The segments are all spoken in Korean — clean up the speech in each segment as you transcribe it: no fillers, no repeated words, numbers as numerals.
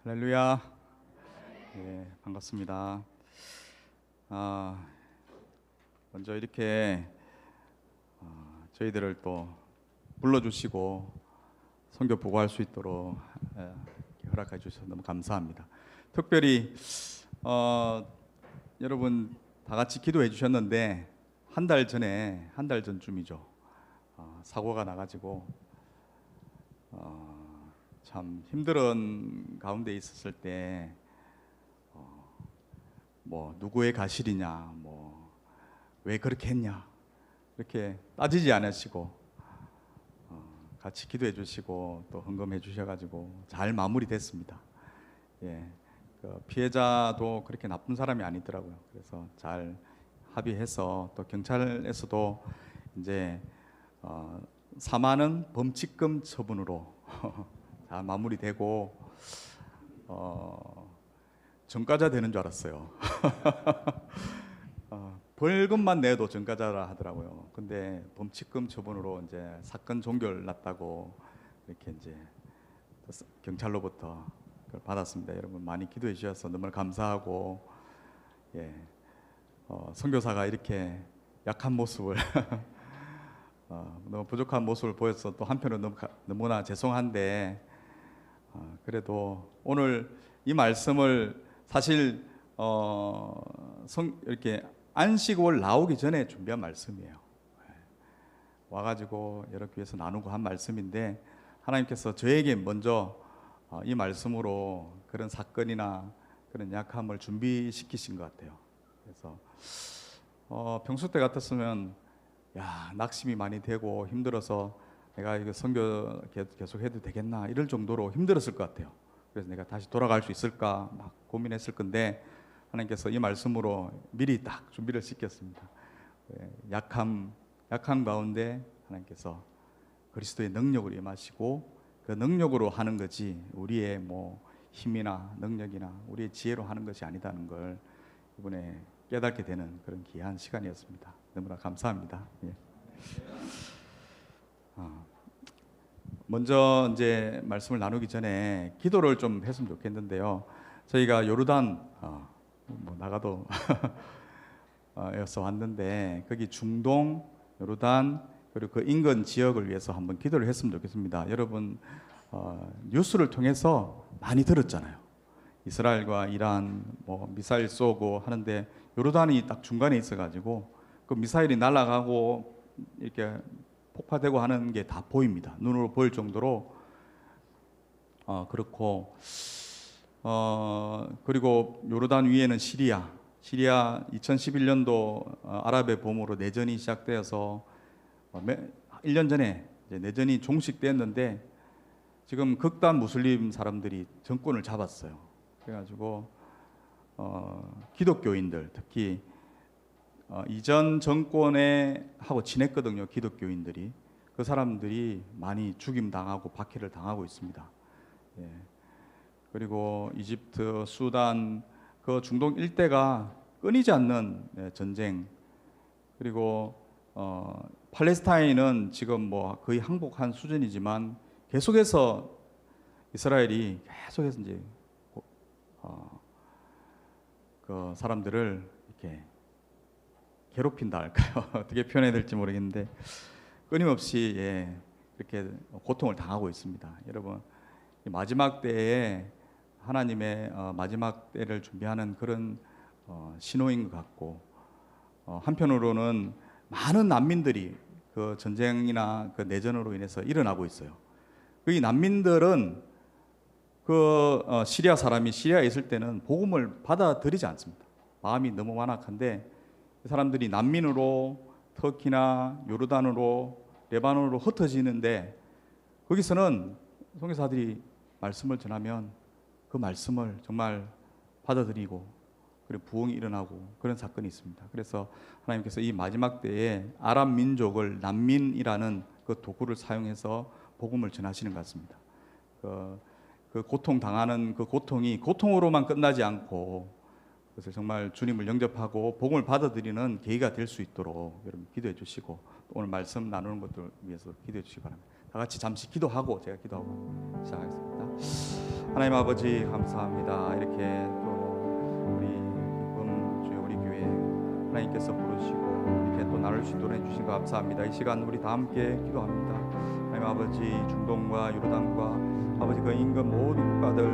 할렐루야. 반갑습니다. 먼저 이렇게 저희들을 또 불러주시고 선교 보고할 수 있도록 허락해 주셔서 너무 감사합니다. 특별히 여러분 다 같이 기도해 주셨는데 한 달 전쯤이죠. 사고가 나가지고 참 힘든 가운데 있었을 때 뭐 누구의 가실이냐, 뭐 왜 그렇게 했냐 이렇게 따지지 않으시고 같이 기도해 주시고 또 헌금해 주셔가지고 잘 마무리됐습니다. 그 피해자도 그렇게 나쁜 사람이 아니더라고요. 그래서 잘 합의해서 또 경찰에서도 이제 4만원 범칙금 처분으로 다 마무리되고 전과자 되는 줄 알았어요. 벌금만 내도 전과자라 하더라고요. 근데 범칙금 처분으로 이제 사건 종결 났다고 이렇게 이제 경찰로부터 그걸 받았습니다. 여러분 많이 기도해 주셔서 너무 감사하고, 선교사가 이렇게 약한 모습을 너무 부족한 모습을 보여서 또 한편으로 너무나 죄송한데, 그래도 오늘 이 말씀을 사실 이렇게 안식월 나오기 전에 준비한 말씀이에요. 와가지고 여러 교회에서 나누고 한 말씀인데, 하나님께서 저에게 먼저 이 말씀으로 그런 사건이나 그런 약함을 준비시키신 것 같아요. 그래서 평소 때 같았으면 낙심이 많이 되고 힘들어서 내가 이거 선교 계속 해도 되겠나 이럴 정도로 힘들었을 것 같아요. 그래서 내가 다시 돌아갈 수 있을까 막 고민했을 건데, 하나님께서 이 말씀으로 미리 딱 준비를 시켰습니다. 약함 가운데 하나님께서 그리스도의 능력을 임하시고 그 능력으로 하는 거지 우리의 뭐 힘이나 능력이나 우리의 지혜로 하는 것이 아니다는 걸 이번에 깨닫게 되는 그런 귀한 시간이었습니다. 너무나 감사합니다. 먼저 이제 말씀을 나누기 전에 기도를 좀 했으면 좋겠는데요. 저희가 요르단 뭐 나가도 에서 왔는데 거기 중동, 요르단 그리고 그 인근 지역을 위해서 한번 기도를 했으면 좋겠습니다. 여러분 뉴스를 통해서 많이 들었잖아요. 이스라엘과 이란 뭐 미사일 쏘고 하는데 요르단이 딱 중간에 있어가지고 그 미사일이 날아가고 이렇게 폭파되고 하는 게 다 보입니다. 눈으로 보일 정도로 그렇고, 그리고 요르단 위에는 시리아 2011년도 아랍의 봄으로 내전이 시작되어서 1년 전에 이제 내전이 종식됐는데 지금 극단 무슬림 사람들이 정권을 잡았어요. 그래가지고 기독교인들 특히 이전 정권에 하고 지냈거든요. 기독교인들이 그 사람들이 많이 죽임 당하고 박해를 당하고 있습니다. 그리고 이집트, 수단 그 중동 일대가 끊이지 않는 전쟁, 그리고 팔레스타인은 지금 뭐 거의 항복한 수준이지만 계속해서 이스라엘이 계속해서 이제 그 사람들을 이렇게 괴롭힌다 할까요? 어떻게 표현해야 될지 모르겠는데 끊임없이 이렇게 고통을 당하고 있습니다. 여러분 마지막 때에 하나님의 마지막 때를 준비하는 그런 신호인 것 같고, 한편으로는 많은 난민들이 그 전쟁이나 그 내전으로 인해서 일어나고 있어요. 이 난민들은 그 시리아 사람이 시리아에 있을 때는 복음을 받아들이지 않습니다. 마음이 너무 완악한데 그 사람들이 난민으로 터키나 요르단으로 레바논으로 흩어지는데 거기서는 선교사들이 말씀을 전하면 그 말씀을 정말 받아들이고 그리고 부흥이 일어나고 그런 사건이 있습니다. 그래서 하나님께서 이 마지막 때에 아랍 민족을 난민이라는 그 도구를 사용해서 복음을 전하시는 것 같습니다. 그 고통 당하는 그 고통이 고통으로만 끝나지 않고 그래서 정말 주님을 영접하고 복음을 받아들이는 계기가 될 수 있도록 여러분 기도해 주시고 오늘 말씀 나누는 것들 위해서 기도해 주시기 바랍니다. 다 같이 잠시 기도하고 제가 기도하고 시작하겠습니다. 하나님 아버지 감사합니다. 이렇게 또 우리 이번 주에 우리 교회 하나님께서 부르시고 이렇게 또 나눌 수 있도록 해주신 거 감사합니다. 이 시간 우리 다 함께 기도합니다. 하나님 아버지 중동과 요르단과 아버지 그 인근 모든 국가들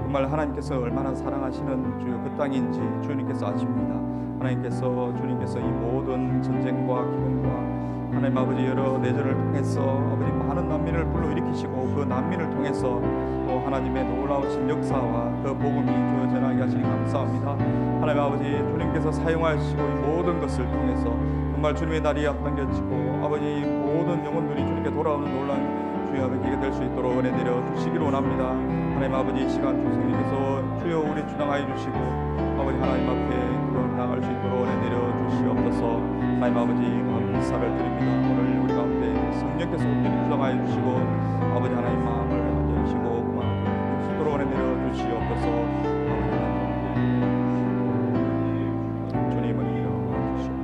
정말 하나님께서 얼마나 사랑하시는 주여 그 땅인지 주님께서 아십니다. 하나님께서 주님께서 이 모든 전쟁과 기근과 하나님 아버지 여러 내전을 통해서 아버지 많은 난민을 불러일으키시고 그 난민을 통해서 또 하나님의 놀라우신 역사와 그 복음이 주어 전하게 하시니 감사합니다. 하나님 아버지 주님께서 사용하시고 이 모든 것을 통해서 정말 주님의 날이 앞당겨지고 아버지 모든 영혼들이 주님께 돌아오는 놀라운 주여 아버지가 될 수 있도록 은혜 내려 주시기를 원합니다. 하나님 아버지 이 시간 주성님께서 주여 우리 주장하여 주시고 아버지 하나님 앞에 나갈 수 있도록 은혜 내려 주시옵소서. 하나님 아버지 감사를 드립니다. 오늘 우리 가운데 성령께서 온전히 주장하여 주시고 아버지 하나님 마음을 알려주시고 그만 될 수 있도록 은혜 내려 주시옵소서. 주님을 이끌어 주시옵소서.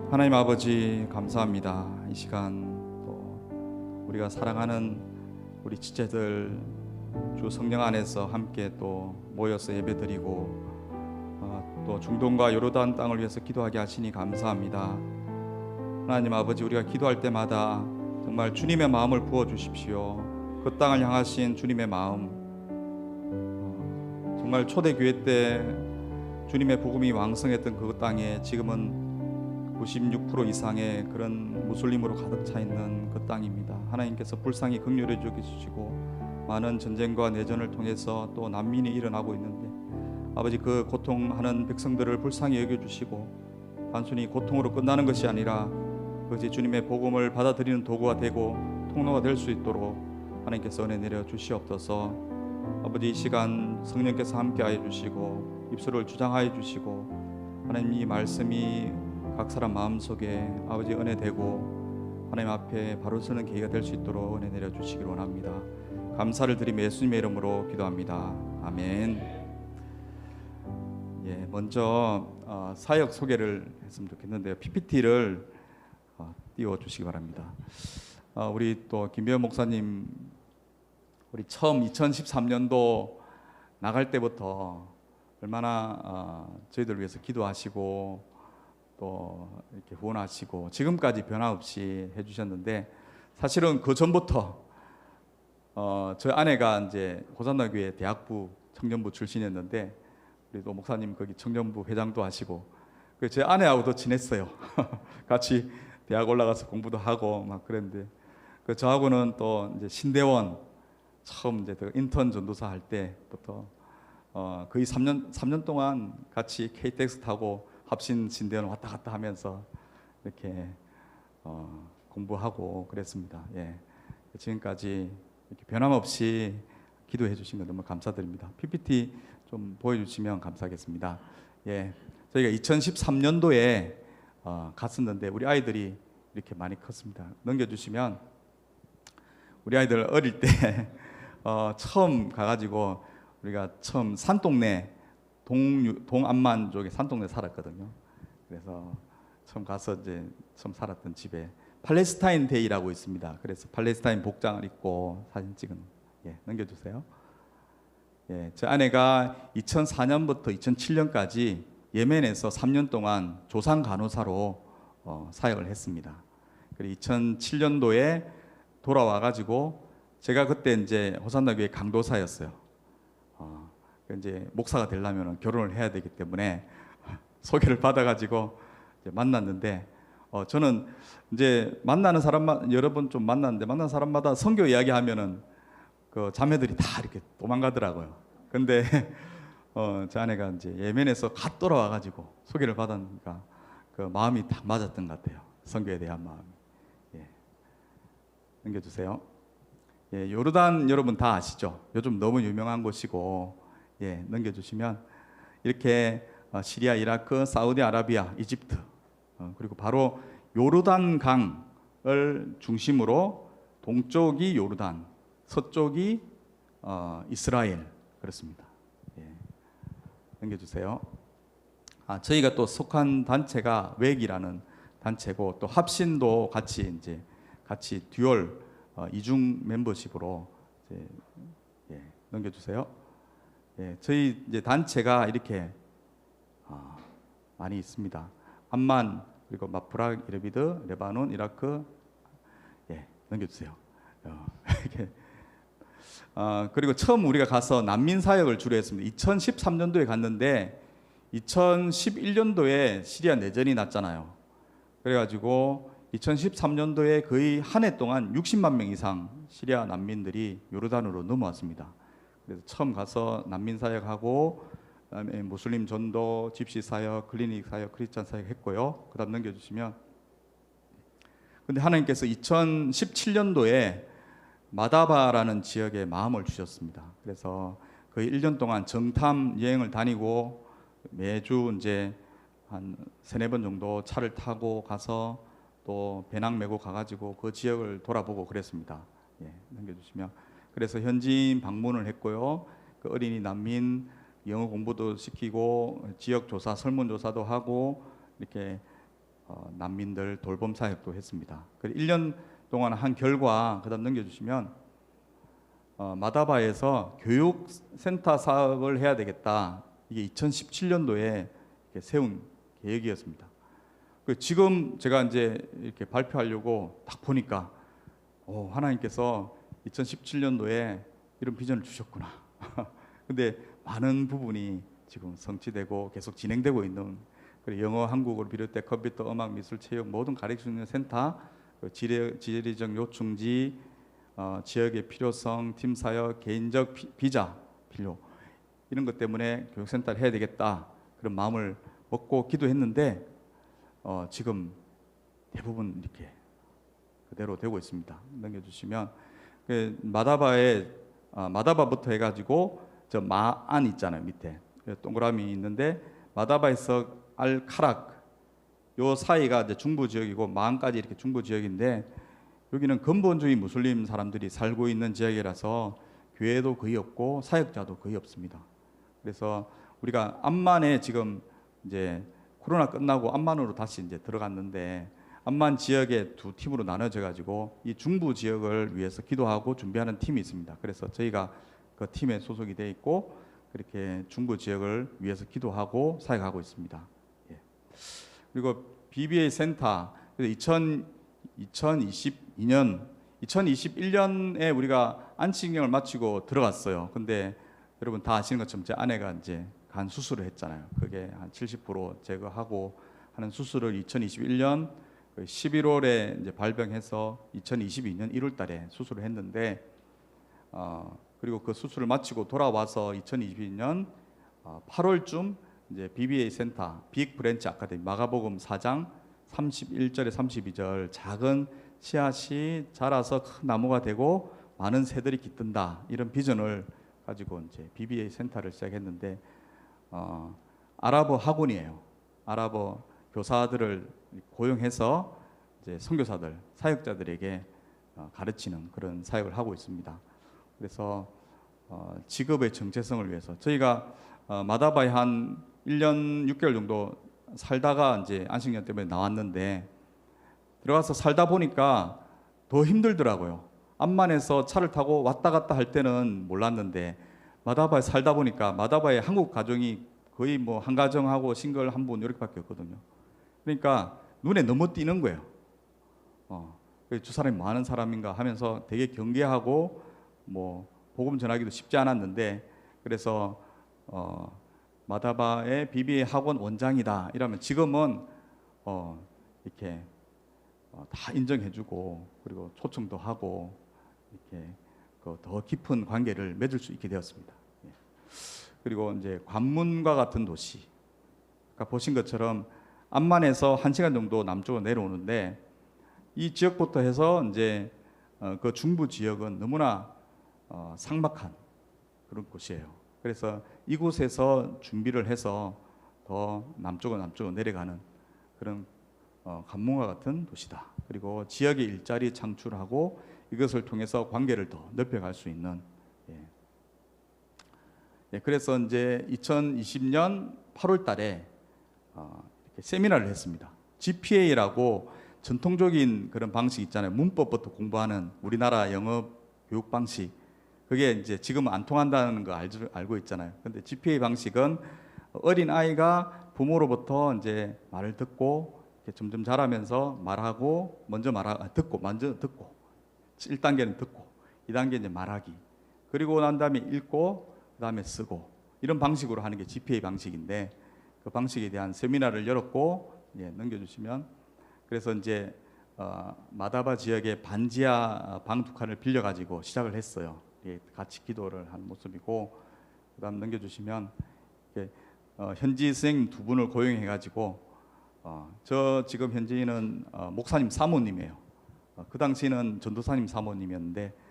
하나님 아버지 감사합니다. 이 시간 또 우리가 사랑하는 우리 지체들 주 성령 안에서 함께 또 모여서 예배드리고 또 중동과 요르단 땅을 위해서 기도하게 하시니 감사합니다. 하나님 아버지 우리가 기도할 때마다 정말 주님의 마음을 부어주십시오. 그 땅을 향하신 주님의 마음, 정말 초대교회 때 주님의 복음이 왕성했던 그 땅에 지금은 96% 이상의 그런 무슬림으로 가득 차 있는 그 땅입니다. 하나님께서 불쌍히 긍휼해 주시고 많은 전쟁과 내전을 통해서 또 난민이 일어나고 있는데 아버지 그 고통하는 백성들을 불쌍히 여겨주시고 단순히 고통으로 끝나는 것이 아니라 그것이 주님의 복음을 받아들이는 도구가 되고 통로가 될 수 있도록 하나님께서 은혜 내려 주시옵소서. 아버지 이 시간 성령께서 함께하여 주시고 입술을 주장하여 주시고 하나님 이 말씀이 각 사람 마음속에 아버지 은혜 되고 하나님 앞에 바로 서는 계기가 될 수 있도록 은혜 내려 주시기를 원합니다. 감사를 드리며 예수님의 이름으로 기도합니다. 아멘. 예, 먼저 사역 소개를 했으면 좋겠는데요. PPT를 띄워주시기 바랍니다. 우리 또 김배현 목사님 우리 처음 2013년도 나갈 때부터 얼마나 저희들 위해서 기도하시고 또 이렇게 후원하시고 지금까지 변함없이 해주셨는데 사실은 그 전부터 저희 아내가 이제 호산나교회 대학부 청년부 출신이었는데 우리 또 목사님 거기 청년부 회장도 하시고 제 아내하고도 친했어요. 같이 대학 올라가서 공부도 하고 막 그랬는데 저하고는 또 이제 신대원 처음 이제 인턴 전도사 할 때부터 거의 3년 동안 같이 KTX 타고 합신 신대원 왔다 갔다 하면서 이렇게 공부하고 그랬습니다. 예. 지금까지 이렇게 변함없이 기도해 주신 거 너무 감사드립니다. PPT 좀 보여주시면 감사하겠습니다. 예, 저희가 2013년도에 갔었는데 우리 아이들이 이렇게 많이 컸습니다. 넘겨주시면 우리 아이들 어릴 때 처음 가가지고 우리가 처음 산동네 동안만 쪽에 산동네 살았거든요. 그래서 처음 가서 이제 처음 살았던 집에 팔레스타인 데이라고 있습니다. 그래서 팔레스타인 복장을 입고 사진 찍은 넘겨주세요. 예, 제 아내가 2004년부터 2007년까지 예멘에서 3년 동안 조상 간호사로 사역을 했습니다. 그리고 2007년도에 돌아와가지고 제가 그때 이제 호산나교회 강도사였어요. 이제 목사가 되려면 결혼을 해야 되기 때문에 소개를 받아가지고 이제 만났는데 저는 이제 만나는 사람만 여러 번 좀 만났는데 만난 사람마다 선교 이야기하면은 그 자매들이 다 이렇게 도망가더라고요. 근데 제 아내가 이제 예멘에서 갓 돌아와가지고 소개를 받으니까 그 마음이 딱 맞았던 것 같아요. 선교에 대한 마음이. 예. 넘겨주세요. 예, 요르단 여러분 다 아시죠? 요즘 너무 유명한 곳이고, 예, 넘겨주시면 이렇게 시리아, 이라크, 사우디아라비아, 이집트 그리고 바로 요르단 강을 중심으로 동쪽이 요르단, 서쪽이 이스라엘 그렇습니다. 예. 넘겨주세요. 저희가 또 속한 단체가 웩이라는 단체고 또 합신도 같이 이제 같이 듀얼 이중 멤버십으로 이제, 넘겨주세요. 저희 이제 단체가 이렇게 많이 있습니다. 암만, 그리고 마프락, 이르비드, 레바논, 이라크, 넘겨주세요. 이렇게. 그리고 처음 우리가 가서 난민 사역을 주로 했습니다. 2013년도에 갔는데 2011년도에 시리아 내전이 났잖아요. 그래가지고 2013년도에 거의 한 해 동안 60만 명 이상 시리아 난민들이 요르단으로 넘어왔습니다. 그래서 처음 가서 난민 사역하고, 그다음에 무슬림 전도, 집시 사역, 클리닉 사역, 크리스찬 사역 했고요. 그다음 넘겨주시면, 근데 하나님께서 2017년도에 마다바라는 지역에 마음을 주셨습니다. 그래서 거의 1년 동안 정탐 여행을 다니고 매주 이제 한 3-4번 정도 차를 타고 가서 또 배낭 메고 가가지고 그 지역을 돌아보고 그랬습니다. 넘겨주시면, 그래서 현지인 방문을 했고요. 그 어린이 난민 영어 공부도 시키고 지역 조사, 설문 조사도 하고 이렇게 난민들 돌봄 사역도 했습니다. 1년 동안 한 결과, 그다음 넘겨주시면, 마다바에서 교육센터 사업을 해야 되겠다. 이게 2017년도에 세운 계획이었습니다. 지금 제가 이제 이렇게 발표하려고 딱 보니까 하나님께서 2017년도에 이런 비전을 주셨구나. 근데 많은 부분이 지금 성취되고 계속 진행되고 있는, 그리고 영어, 한국어를 비롯해 컴퓨터, 음악, 미술, 체육 모든 가르칠 수 있는 센터, 지리적 요충지, 지역의 필요성, 팀 사역, 개인적 비자 필요, 이런 것 때문에 교육센터를 해야 되겠다, 그런 마음을 먹고 기도했는데 지금 대부분 이렇게 그대로 되고 있습니다. 넘겨주시면, 마다바부터 해가지고 저 마안 있잖아요, 밑에 동그라미 있는데, 마다바에서 알카락 요 사이가 이제 중부 지역이고 마안까지 이렇게 중부 지역인데, 여기는 근본주의 무슬림 사람들이 살고 있는 지역이라서 교회도 거의 없고 사역자도 거의 없습니다. 그래서 우리가 암만에 지금 이제 코로나 끝나고 암만으로 다시 이제 들어갔는데, 암만 지역에 두 팀으로 나눠져 가지고 이 중부 지역을 위해서 기도하고 준비하는 팀이 있습니다. 그래서 저희가 그 팀에 소속이 돼 있고 그렇게 중부 지역을 위해서 기도하고 사역하고 있습니다. 그리고 BBA 센터, 2021년에 우리가 안치경을 마치고 들어갔어요. 근데 여러분 다 아시는 것처럼 제 아내가 이제 간 수술을 했잖아요. 그게 한 70% 제거하고 하는 수술을 2021년 11월에 이제 발병해서 2022년 1월달에 수술을 했는데, 그리고 그 수술을 마치고 돌아와서 2022년 8월쯤 이제 BBA 센터, 빅 브랜치 아카데미, 마가복음 4장 31절에 32절, 작은 씨앗이 자라서 큰 나무가 되고 많은 새들이 깃든다, 이런 비전을 가지고 이제 BBA 센터를 시작했는데, 아랍어 학원이에요. 아랍어 교사들을 고용해서 이제 선교사들, 사역자들에게 가르치는 그런 사역을 하고 있습니다. 그래서 직업의 정체성을 위해서 저희가 마다바에 한 1년 6개월 정도 살다가 이제 안식년 때문에 나왔는데, 들어가서 살다 보니까 더 힘들더라고요. 암만에서 차를 타고 왔다 갔다 할 때는 몰랐는데, 마다바에 살다 보니까 마다바에 한국 가정이 거의 뭐 한 가정하고 싱글 한 분 이렇게밖에 없거든요. 그러니까 눈에 너무 띄는 거예요. 저 사람이 뭐 하는 사람인가 하면서 되게 경계하고 뭐 복음 전하기도 쉽지 않았는데, 그래서 마다바의 BBA 학원 원장이다 이러면 지금은 이렇게 다 인정해주고, 그리고 초청도 하고 이렇게 더 깊은 관계를 맺을 수 있게 되었습니다. 그리고 이제 관문과 같은 도시, 그러니까 보신 것처럼 암만에서 1시간 정도 남쪽으로 내려오는데, 이 지역부터 해서 이제 그 중부 지역은 너무나 삭막한 그런 곳이에요. 그래서 이곳에서 준비를 해서 더 남쪽으로 내려가는 그런 관문과 같은 도시다. 그리고 지역의 일자리 창출하고 이것을 통해서 관계를 더 넓혀갈 수 있는. 그래서 이제 2020년 8월달에 이렇게 세미나를 했습니다. GPA라고 전통적인 그런 방식 있잖아요. 문법부터 공부하는 우리나라 영어 교육 방식. 그게 이제 지금은 안 통한다는 거 알고 있잖아요. 근데 GPA 방식은 어린 아이가 부모로부터 이제 말을 듣고 점점 자라면서 말하고 먼저 듣고 1단계는 듣고 2단계 이제 말하기, 그리고 난 다음에 읽고 그다음에 쓰고, 이런 방식으로 하는 게 GPA 방식인데, 그 방식에 대한 세미나를 열었고, 넘겨주시면, 그래서 이제 마다바 지역의 반지하 방 2칸을 빌려가지고 시작을 했어요. 같이 기도를 한 모습이고, 그다음 넘겨주시면 현지 선생님 2분을 고용해가지고, 저 지금 현지인은 목사님 사모님이에요. 그 당시는 전도사님 사모님이었는데,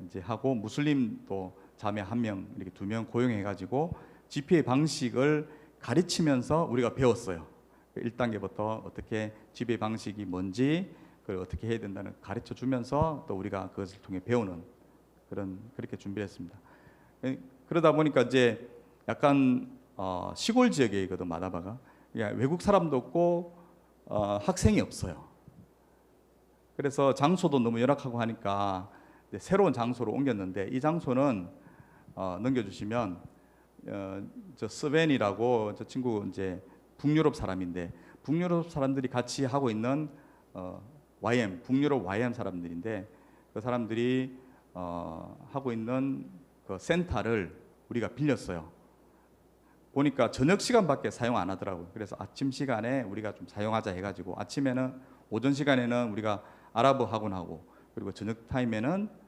이제 하고 무슬림 또 자매 1명, 이렇게 2명 고용해가지고 GPA 방식을 가르치면서 우리가 배웠어요. 1단계부터 어떻게 GPA 방식이 뭔지, 그걸 어떻게 해야 된다는 가르쳐 주면서 또 우리가 그것을 통해 배우는 그렇게 준비를 했습니다. 그러다 보니까 이제 약간 시골 지역에 있거든, 마다바가. 그러니까 외국 사람도 없고 학생이 없어요. 그래서 장소도 너무 열악하고 하니까 새로운 장소로 옮겼는데, 이 장소는 넘겨주시면 저 스벤이라고, 저 친구 이제 북유럽 사람인데, 북유럽 사람들이 같이 하고 있는 북유럽 YM 사람들인데, 그 사람들이 하고 있는 그 센터를 우리가 빌렸어요. 보니까 저녁 시간밖에 사용 안 하더라고요. 그래서 아침 시간에 우리가 좀 사용하자 해가지고, 아침에는, 오전 시간에는 우리가 아랍어 학원하고, 그리고 저녁 타임에는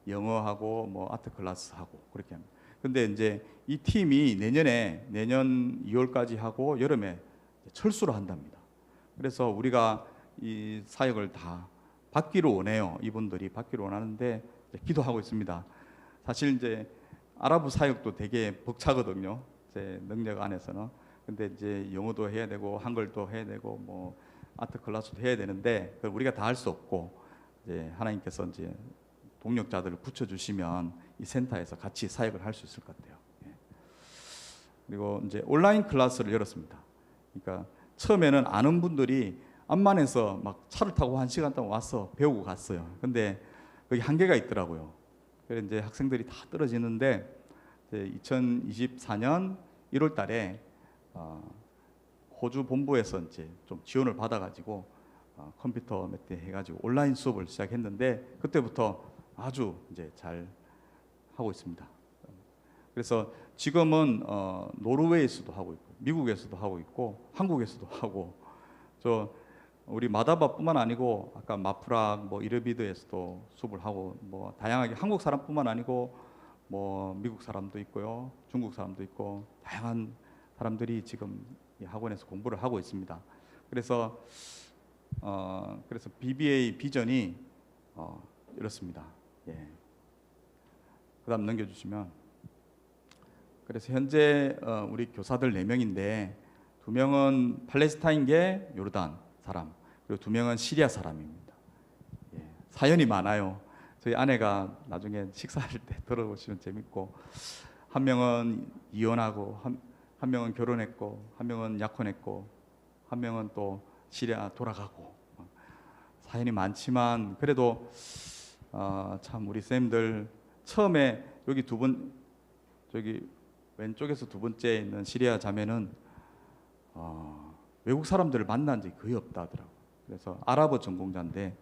영어하고 뭐 아트 클래스 하고 그렇게 합니다. 근데 이제 이 팀이 내년 2월까지 하고 여름에 철수를 한답니다. 그래서 우리가 이 사역을 다 받기로 원해요. 이분들이 받기로 원하는데 기도하고 있습니다. 사실 이제 아랍어 사역도 되게 벅차거든요, 제 능력 안에서는. 근데 이제 영어도 해야 되고 한글도 해야 되고 뭐 아트 클래스도 해야 되는데, 그걸 우리가 다 할 수 없고, 이제 하나님께서 이제 동력자들을 붙여주시면 이 센터에서 같이 사역을 할 수 있을 것 같아요. 그리고 이제 온라인 클래스를 열었습니다. 그러니까 처음에는 아는 분들이 암만에서 막 차를 타고 1시간 동안 와서 배우고 갔어요. 근데 거기 한계가 있더라고요. 그래서 이제 학생들이 다 떨어지는데, 이제 2024년 1월 달에 호주 본부에서 이제 좀 지원을 받아가지고 컴퓨터 몇 대 해가지고 온라인 수업을 시작했는데, 그때부터 아주 이제 잘 하고 있습니다. 그래서 지금은 노르웨이에서도 하고 있고, 미국에서도 하고 있고, 한국에서도 하고, 우리 마다바뿐만 아니고 아까 마프락 뭐 이르비드에서도 수업을 하고, 뭐 다양하게 한국 사람뿐만 아니고 뭐 미국 사람도 있고요, 중국 사람도 있고, 다양한 사람들이 지금 이 학원에서 공부를 하고 있습니다. 그래서 BBA 비전이 이렇습니다. 그다음 넘겨주시면, 그래서 현재 우리 교사들 4명인데 2명은 팔레스타인계 요르단 사람, 그리고 2명은 시리아 사람입니다. 사연이 많아요. 저희 아내가 나중에 식사할 때 들어보시면 재밌고, 1명은 이혼하고, 한 명은 결혼했고, 1명은 약혼했고, 1명은 또 시리아 돌아가고, 사연이 많지만 그래도 참 우리 쌤들, 처음에 여기 2분, 저기 왼쪽에서 2번째 있는 시리아 자매는 외국 사람들을 만난 적이 거의 없다 하더라고요. 그래서 아랍어 전공자인데,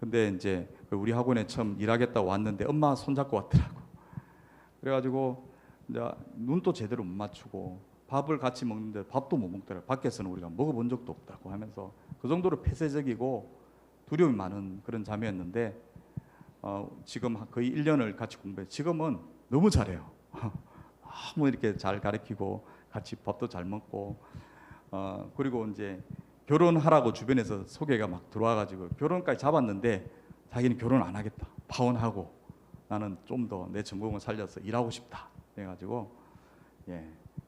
근데 이제 우리 학원에 처음 일하겠다고 왔는데 엄마 손잡고 왔더라고. 그래가지고 이제 눈도 제대로 못 맞추고, 밥을 같이 먹는데 밥도 못 먹더라고요. 밖에서는 우리가 먹어본 적도 없다고 하면서, 그 정도로 폐쇄적이고 두려움이 많은 그런 자매였는데, 지금 거의 1년을 같이 공부해. 지금은 너무 잘해요. 너무 이렇게 잘 가르치고 같이 밥도 잘 먹고, 그리고 이제 결혼하라고 주변에서 소개가 막 들어와가지고 결혼까지 잡았는데, 자기는 결혼 안 하겠다, 파혼하고 나는 좀 더 내 전공을 살려서 일하고 싶다 해가지고,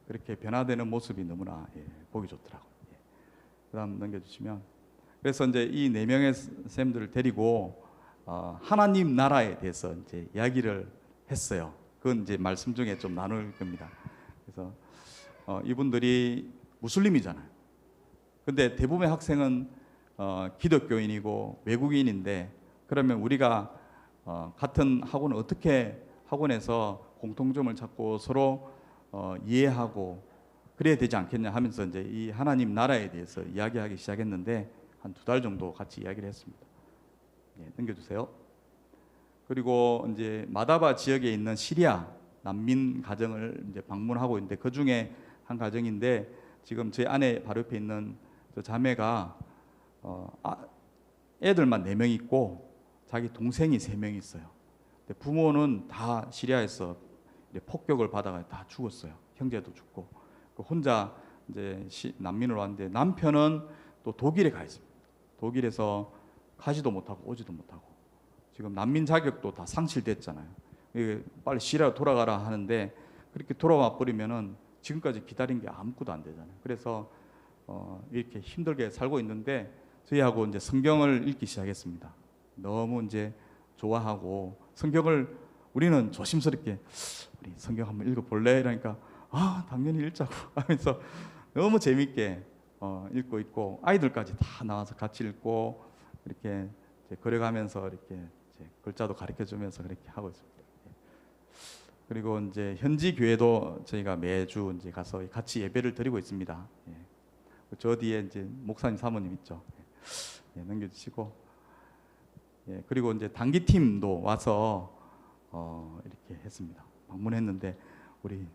그렇게 변화되는 모습이 너무나 보기 좋더라고요. 그다음 넘겨주시면, 그래서 이제 이 4명의 쌤들을 데리고 하나님 나라에 대해서 이제 이야기를 했어요. 그건 이제 말씀 중에 좀 나눌 겁니다. 그래서 이분들이 무슬림이잖아요. 근데 대부분의 학생은 기독교인이고 외국인인데 그러면 우리가 같은 학원을 어떻게 학원에서 공통점을 찾고 서로 이해하고 그래야 되지 않겠냐 하면서 이제 이 하나님 나라에 대해서 이야기하기 시작했는데 한 2달 정도 같이 이야기를 했습니다. 예, 넘겨주세요. 그리고 이제 마다바 지역에 있는 시리아 난민 가정을 이제 방문하고 있는데 그 중에 한 가정인데 지금 제 아내 바로 옆에 있는 저 자매가 애들만 4명 있고 자기 동생이 3명 있어요. 근데 부모는 다 시리아에서 이제 폭격을 받아가 다 죽었어요. 형제도 죽고 혼자 이제 난민으로 왔는데 남편은 또 독일에 가 있습니다. 독일에서 가지도 못하고 오지도 못하고 지금 난민 자격도 다 상실됐잖아요. 빨리 시리아로 돌아가라 하는데 그렇게 돌아와 버리면은 지금까지 기다린 게 아무것도 안 되잖아요. 그래서 이렇게 힘들게 살고 있는데 저희하고 이제 성경을 읽기 시작했습니다. 너무 이제 좋아하고 성경을 우리는 조심스럽게 우리 성경 한번 읽어볼래? 이러니까 당연히 읽자고 하면서 너무 재밌게 읽고 있고 아이들까지 다 나와서 같이 읽고 이렇게 걸어가면서 이렇게 이제 글자도 가르쳐주면서 그렇게 하고 있습니다. 그리고 이제 현지 교회도 저희가 매주 이제 가서 같이 예배를 드리고 있습니다. 저 뒤에 이제 목사님 사모님 있죠. 넘겨주시고 그리고 이제 단기팀도 와서 이렇게 했습니다. 방문했는데 우리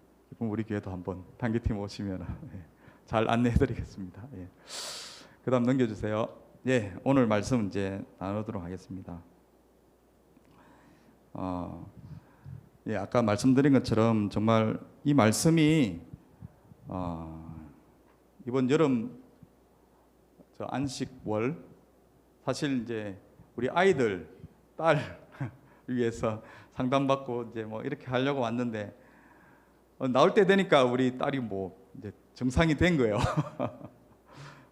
교회도 한번 단기팀 오시면 잘 안내해드리겠습니다. 그다음 넘겨주세요. 오늘 말씀 이제 나누도록 하겠습니다. 아까 말씀드린 것처럼 정말 이 말씀이 이번 여름 저 안식월 사실 이제 우리 아이들 딸 위해서 상담받고 이제 뭐 이렇게 하려고 왔는데 나올 때 되니까 우리 딸이 뭐 이제 정상이 된 거예요.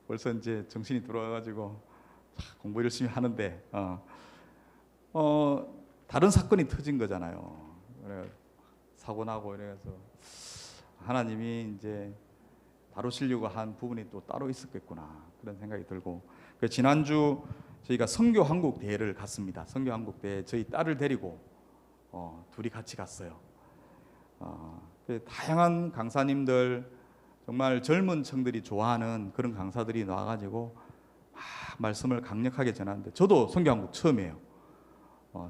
벌써 이제 정신이 들어와가지고 공부 열심히 하는데 다른 사건이 터진 거잖아요. 그래 사고 나고 이래서 하나님이 이제 다루시려고 한 부분이 또 따로 있었겠구나 그런 생각이 들고 지난주 저희가 선교 한국 대회를 갔습니다. 선교 한국 대회 저희 딸을 데리고 둘이 같이 갔어요. 다양한 강사님들 정말 젊은 층들이 좋아하는 그런 강사들이 나와가지고 막 말씀을 강력하게 전하는데 저도 선교 한국 처음이에요.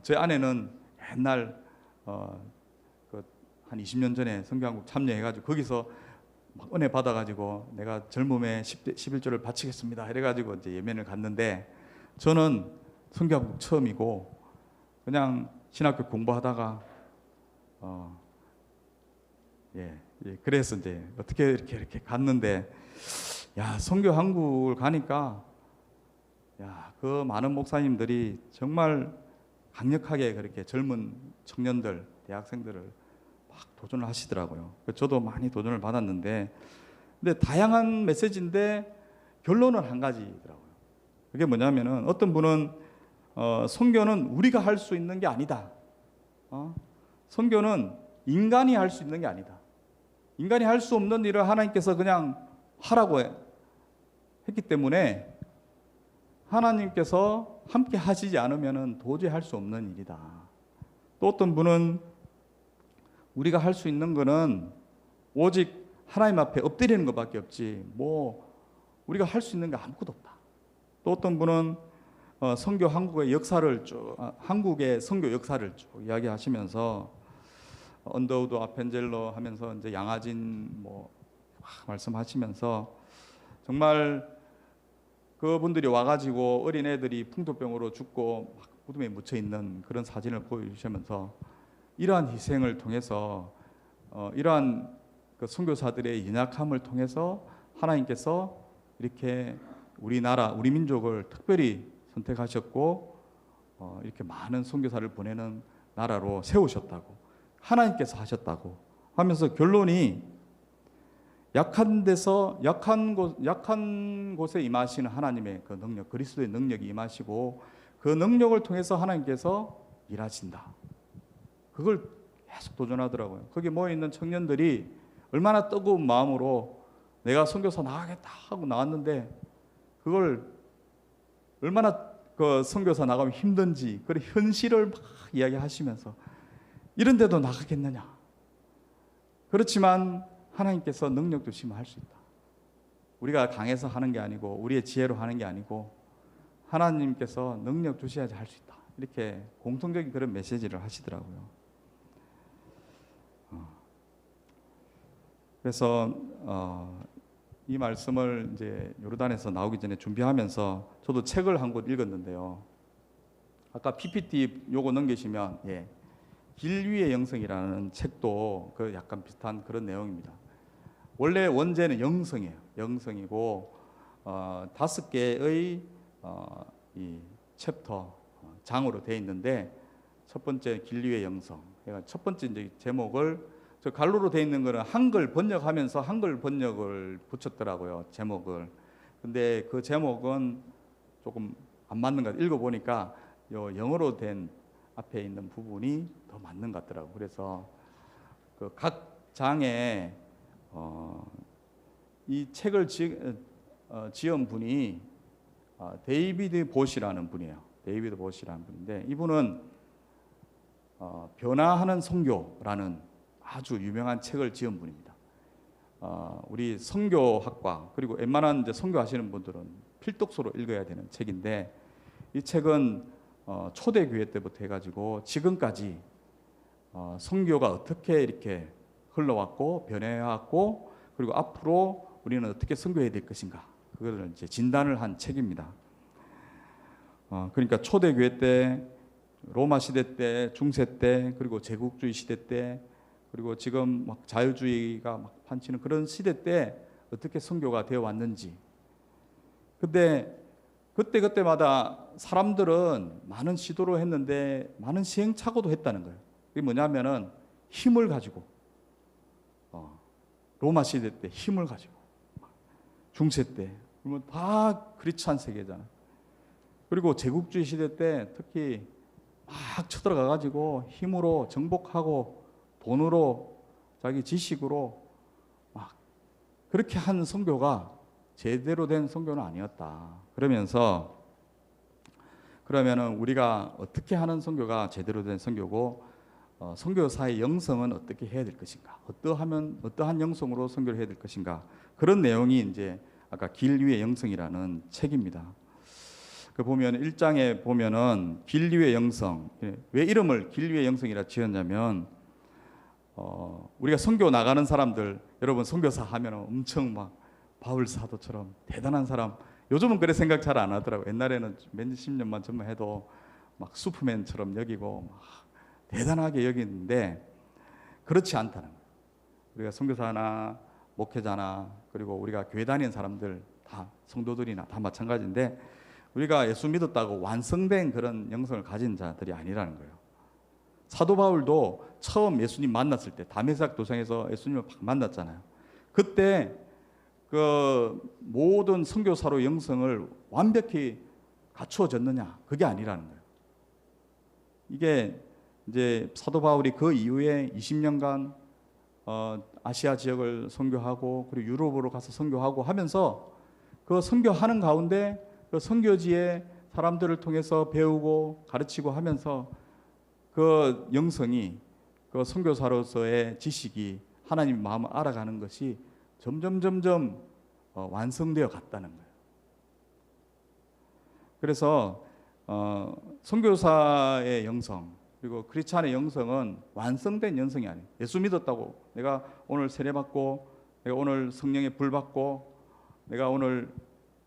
제 아내는 옛날 한 20년 전에 선교 한국 참여해가지고 거기서 막 은혜 받아가지고 내가 젊음에 11조를 바치겠습니다 이래가지고 이제 예면을 갔는데 저는 선교 한국 처음이고 그냥 신학교 공부하다가 그래서 이제 어떻게 이렇게 갔는데 선교 한국을 가니까 그 많은 목사님들이 정말 강력하게 그렇게 젊은 청년들, 대학생들을 막 도전을 하시더라고요. 저도 많이 도전을 받았는데, 근데 다양한 메시지인데 결론은 한 가지더라고요. 그게 뭐냐면은 어떤 분은 선교는 우리가 할 수 있는 게 아니다. 선교는 인간이 할 수 있는 게 아니다. 인간이 할 수 없는 일을 하나님께서 그냥 하라고 했기 때문에 하나님께서 함께 하시지 않으면 도저히 할 수 없는 일이다. 또 어떤 분은 우리가 할 수 있는 거는 오직 하나님 앞에 엎드리는 것밖에 없지 뭐 우리가 할 수 있는 게 아무것도 없다. 또 어떤 분은 선교 한국의 역사를 쭉 한국의 선교 역사를 쭉 이야기하시면서 언더우드 아펜젤러 하면서 이제 양아진 뭐 말씀하시면서 정말 그분들이 와가지고 어린 애들이 풍토병으로 죽고 막 무덤에 묻혀 있는 그런 사진을 보여주시면서 이러한 희생을 통해서 이러한 그 선교사들의 연약함을 통해서 하나님께서 이렇게 우리나라 우리 민족을 특별히 선택하셨고 이렇게 많은 선교사를 보내는 나라로 세우셨다고 하나님께서 하셨다고 하면서 결론이 약한 데서 약한 곳에 임하시는 하나님의 그 능력, 그리스도의 능력이 임하시고 그 능력을 통해서 하나님께서 일하신다. 그걸 계속 도전하더라고요. 거기 모여 있는 청년들이 얼마나 뜨거운 마음으로 내가 선교사 나가겠다 하고 나왔는데 그걸 얼마나 그 선교사 나가면 힘든지 그 현실을 막 이야기하시면서 이런데도 나가겠느냐. 그렇지만 하나님께서 능력 주시면 할 수 있다. 우리가 강해서 하는 게 아니고 우리의 지혜로 하는 게 아니고 하나님께서 능력 주셔야지 할 수 있다. 이렇게 공통적인 그런 메시지를 하시더라고요. 그래서 이 말씀을 이제 요르단에서 나오기 전에 준비하면서 저도 책을 한 권 읽었는데요. 아까 PPT 요거 넘기시면 길 위의 영성이라는 책도 그 약간 비슷한 그런 내용입니다. 원래 원제는 영성이에요. 영성이고 5개의 이 챕터 장으로 되어 있는데 첫 번째 길 위의 영성. 첫 번째 이제 제목을 저 갈로로 되어 있는 거는 한글 번역하면서 한글 번역을 붙였더라고요. 제목을. 근데 그 제목은 조금 안 맞는 것 같아요. 읽어보니까 요 영어로 된 앞에 있는 부분이 더 맞는 것 같더라고요. 그래서 그 각 장에 이 책을 지은 분이 데이비드 보시라는 분이에요. 데이비드 보시라는 분인데 이분은 변화하는 선교라는 아주 유명한 책을 지은 분입니다. 우리 선교학과 그리고 웬만한 이제 선교하시는 분들은 필독서로 읽어야 되는 책인데 이 책은 초대교회 때부터 해가지고 지금까지 선교가 어떻게 이렇게 흘러왔고 변해왔고 그리고 앞으로 우리는 어떻게 선교해야 될 것인가 그거를 이제 진단을 한 책입니다. 그러니까 초대교회 때, 로마 시대 때, 중세 때, 그리고 제국주의 시대 때, 그리고 지금 막 자유주의가 막 판치는 그런 시대 때 어떻게 선교가 되어 왔는지. 근데 그때마다 사람들은 많은 시도를 했는데 많은 시행착오도 했다는 거예요. 그게 뭐냐면은 힘을 가지고 로마 시대 때 힘을 가지고 중세 때 그러면 다 크리스찬 세계잖아요. 그리고 제국주의 시대 때 특히 막 쳐들어가 가지고 힘으로 정복하고 돈으로 자기 지식으로 막 그렇게 한 선교가 제대로 된 선교는 아니었다. 그러면은 우리가 어떻게 하는 선교가 제대로 된 선교고 선교사의 영성은 어떻게 해야 될 것인가? 어떠한 영성으로 선교를 해야 될 것인가? 그런 내용이 이제 아까 길 위의 영성이라는 책입니다. 그 보면 1장에 보면은 길 위의 영성. 왜 이름을 길 위의 영성이라 지었냐면 우리가 선교 나가는 사람들 여러분 선교사 하면 엄청 막 바울 사도처럼 대단한 사람 요즘은 그래 생각 잘 안 하더라고요. 옛날에는 몇십 년만 전만 해도 막 슈퍼맨처럼 여기고 막 대단하게 여기는데 그렇지 않다는 거예요. 우리가 선교사나 목회자나 그리고 우리가 교회 다니는 사람들 다 성도들이나 다 마찬가지인데 우리가 예수 믿었다고 완성된 그런 영성을 가진 자들이 아니라는 거예요. 사도 바울도 처음 예수님 만났을 때 다메섹 도상에서 예수님을 만났잖아요. 그때 그 모든 선교사로 영성을 완벽히 갖추어졌느냐? 그게 아니라는 거예요. 이게 이제 사도 바울이 그 이후에 20년간 아시아 지역을 선교하고 그리고 유럽으로 가서 선교하고 하면서 그 선교하는 가운데 그 선교지에 사람들을 통해서 배우고 가르치고 하면서 그 영성이 그 선교사로서의 지식이 하나님 마음을 알아가는 것이 점점 완성되어 갔다는 거예요. 그래서 선교사의 영성 그리고 크리스찬의 영성은 완성된 영성이 아니에요. 예수 믿었다고 내가 오늘 세례받고 내가 오늘 성령의 불 받고 내가 오늘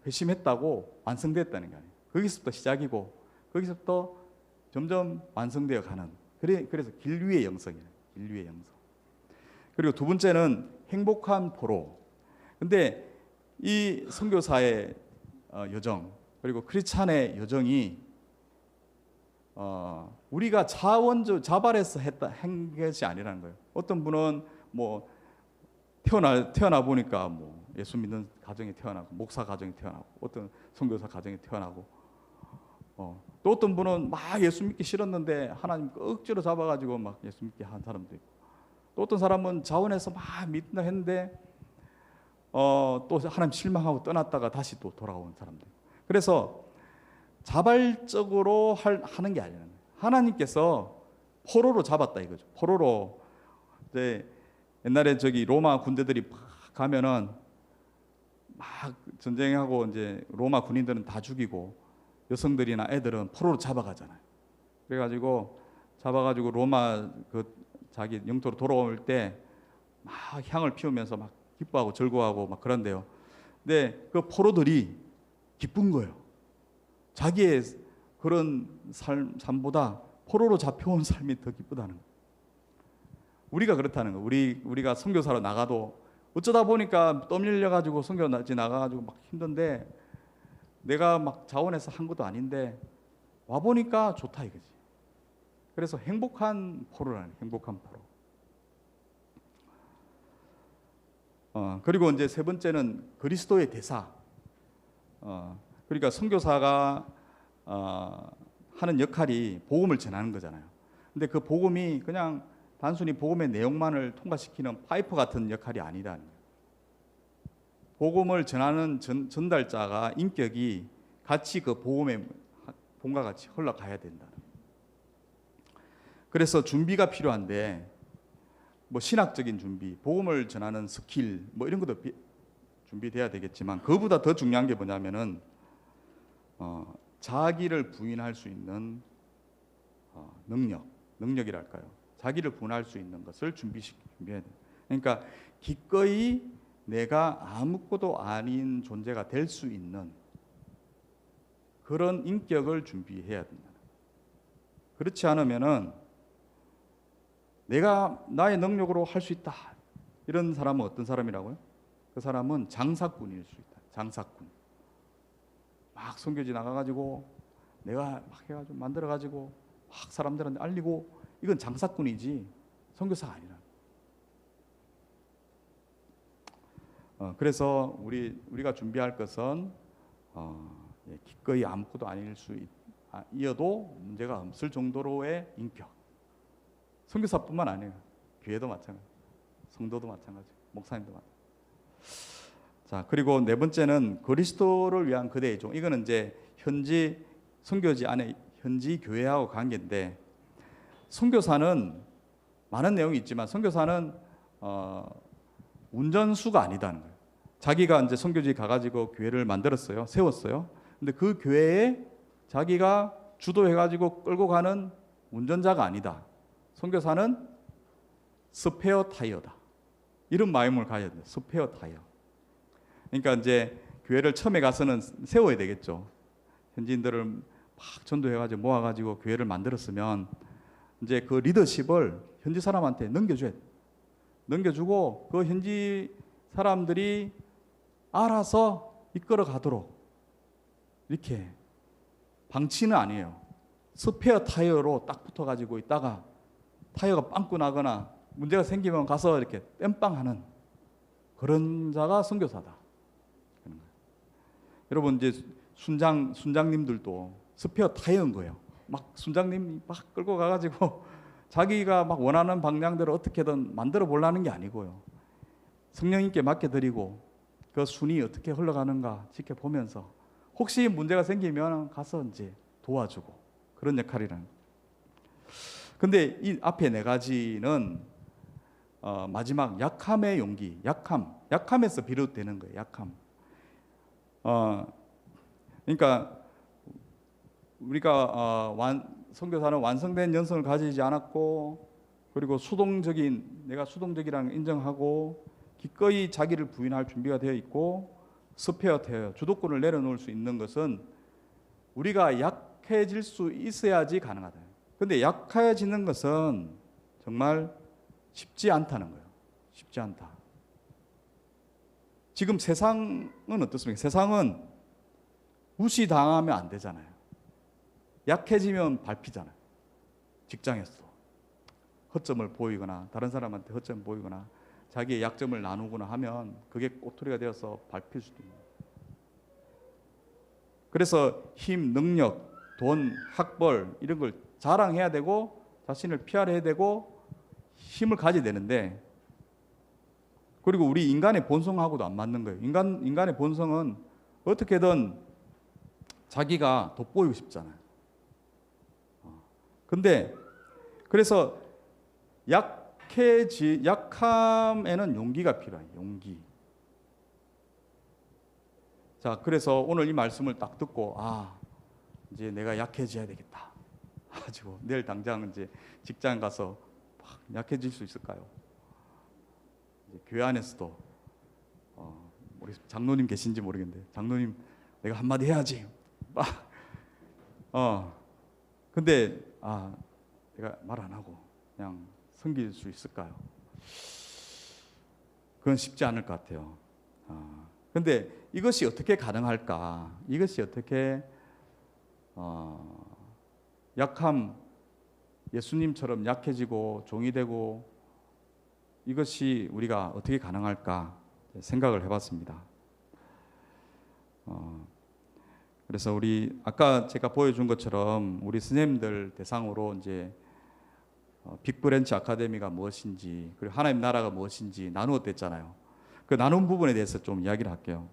회심했다고 완성됐다는 게 아니에요. 거기서부터 시작이고 거기서부터 점점 완성되어 가는 그래서 길 위의 영성이에요. 길 위의 영성. 그리고 두 번째는 행복한 포로. 근데 이 선교사의 여정 그리고 크리스찬의 여정이 우리가 자발해서 한 것이 아니라는 거예요. 어떤 분은 뭐 태어나 보니까 뭐 예수 믿는 가정에 태어나고 목사 가정에 태어나고 어떤 선교사 가정에 태어나고 또 어떤 분은 막 예수 믿기 싫었는데 하나님 억지로 잡아가지고 막 예수 믿게 한 사람도 있고 또 어떤 사람은 자원해서 막 믿는다 했는데 또 하나님 실망하고 떠났다가 다시 또 돌아온 사람들. 그래서 자발적으로 하는 게 아니에요. 하나님께서 포로로 잡았다 이거죠. 포로로 이제 옛날에 저기 로마 군대들이 막 가면은 막 전쟁하고 이제 로마 군인들은 다 죽이고 여성들이나 애들은 포로로 잡아가잖아요. 그래가지고 잡아가지고 로마 그 자기 영토로 돌아올 때 막 향을 피우면서 막 기뻐하고 즐거워하고 막 그런데요. 근데 그 포로들이 기쁜 거예요. 자기의 그런 삶보다 포로로 잡혀온 삶이 더 기쁘다는 거예요. 우리가 그렇다는 거예요. 우리가 선교사로 나가도 어쩌다 보니까 땀 흘려가지고 선교 나가가지고 막 힘든데 내가 막 자원해서 한 것도 아닌데 와 보니까 좋다 이거지. 그래서 행복한 포로라는 행복한 포로. 그리고 이제 세 번째는 그리스도의 대사. 그러니까 선교사가 하는 역할이 복음을 전하는 거잖아요. 근데 그 복음이 그냥 단순히 복음의 내용만을 통과시키는 파이프 같은 역할이 아니라는 거예요. 복음을 전하는 전달자가 인격이 같이 그 복음의 본과 같이 흘러가야 된다. 그래서 준비가 필요한데 뭐 신학적인 준비, 복음을 전하는 스킬 뭐 이런 것도 준비돼야 되겠지만 그보다 더 중요한 게 뭐냐면은 자기를 부인할 수 있는 능력이랄까요? 자기를 부인할 수 있는 것을 준비해야 돼요. 그러니까 기꺼이 내가 아무것도 아닌 존재가 될 수 있는 그런 인격을 준비해야 된다. 그렇지 않으면은 내가 나의 능력으로 할 수 있다. 이런 사람은 어떤 사람이라고요? 그 사람은 장사꾼일 수 있다. 장사꾼. 막 선교지 나가가지고 내가 막 해가지고 만들어가지고 막 사람들한테 알리고 이건 장사꾼이지 선교사가 아니라. 그래서 우리가 준비할 것은 기꺼이 아무것도 아닐 수 이어도 문제가 없을 정도로의 인격. 선교사뿐만 아니에요. 교회도 마찬가지, 성도도 마찬가지, 목사님도 마찬가지. 자, 그리고 네 번째는 그리스도를 위한 그대의 종. 이거는 이제 현지 선교지 안에 현지 교회하고 관계인데 선교사는 많은 내용이 있지만 선교사는 운전수가 아니다는 거예요. 자기가 이제 선교지 가가지고 교회를 만들었어요, 세웠어요. 근데 그 교회에 자기가 주도해가지고 끌고 가는 운전자가 아니다. 선교사는 스페어 타이어다. 이런 마음을 가져야 돼요. 스페어 타이어. 그러니까 이제 교회를 처음에 가서는 세워야 되겠죠. 현지인들을 막 전도해가지고 모아가지고 교회를 만들었으면 이제 그 리더십을 현지 사람한테 넘겨줘야 돼. 넘겨주고 그 현지 사람들이 알아서 이끌어 가도록 이렇게 방치는 아니에요. 스페어 타이어로 딱 붙어가지고 있다가 타이어가 빵꾸 나거나 문제가 생기면 가서 이렇게 땜빵하는 그런 자가 선교사다. 여러분 이제 순장님들도 스페어 타이어인 거예요. 막 순장님이 막 끌고 가가지고 자기가 막 원하는 방향대로 어떻게든 만들어 보려는 게 아니고요. 성령님께 맡겨드리고 그 순이 어떻게 흘러가는가 지켜보면서 혹시 문제가 생기면 가서 이제 도와주고 그런 역할이라는 거예요. 근데 이 앞에 네 가지는 마지막 약함의 용기, 약함에서 비롯되는 거예요. 약함. 그러니까 우리가 선교사는 완성된 연성을 가지지 않았고 그리고 내가 수동적이라는 걸 인정하고 기꺼이 자기를 부인할 준비가 되어 있고 스페어 타이어, 주도권을 내려놓을 수 있는 것은 우리가 약해질 수 있어야지 가능하다. 근데 약해지는 것은 정말 쉽지 않다는 거예요. 쉽지 않다. 지금 세상은 어떻습니까? 세상은 무시당하면 안 되잖아요. 약해지면 밟히잖아요. 직장에서 허점을 보이거나 다른 사람한테 허점을 보이거나 자기의 약점을 나누거나 하면 그게 꼬투리가 되어서 밟힐 수도 있는 거예요. 그래서 힘, 능력, 돈, 학벌 이런 걸 자랑해야 되고 자신을 PR해야 되고 힘을 가져야 되는데 그리고 우리 인간의 본성하고도 안 맞는 거예요. 인간의 본성은 어떻게든 자기가 돋보이고 싶잖아요. 근데 그래서 약함에는 용기가 필요해요. 용기. 자, 그래서 오늘 이 말씀을 딱 듣고 이제 내가 약해져야 되겠다. 가지고 내일 당장 이제 직장 가서 막 약해질 수 있을까요? 이제 교회 안에서도 우리 장로님 계신지 모르겠는데 장로님 내가 한마디 해야지. 근데 내가 말 안 하고 그냥 섬길 수 있을까요? 그건 쉽지 않을 것 같아요. 근데 이것이 어떻게 가능할까? 이것이 어떻게 예수님처럼 약해지고 종이 되고 이것이 우리가 어떻게 가능할까 생각을 해봤습니다. 그래서 우리 아까 제가 보여준 것처럼 우리 선생님들 대상으로 이제 빅브랜치 아카데미가 무엇인지 그리고 하나님 나라가 무엇인지 나누었댔잖아요. 그 나눈 부분에 대해서 좀 이야기를 할게요.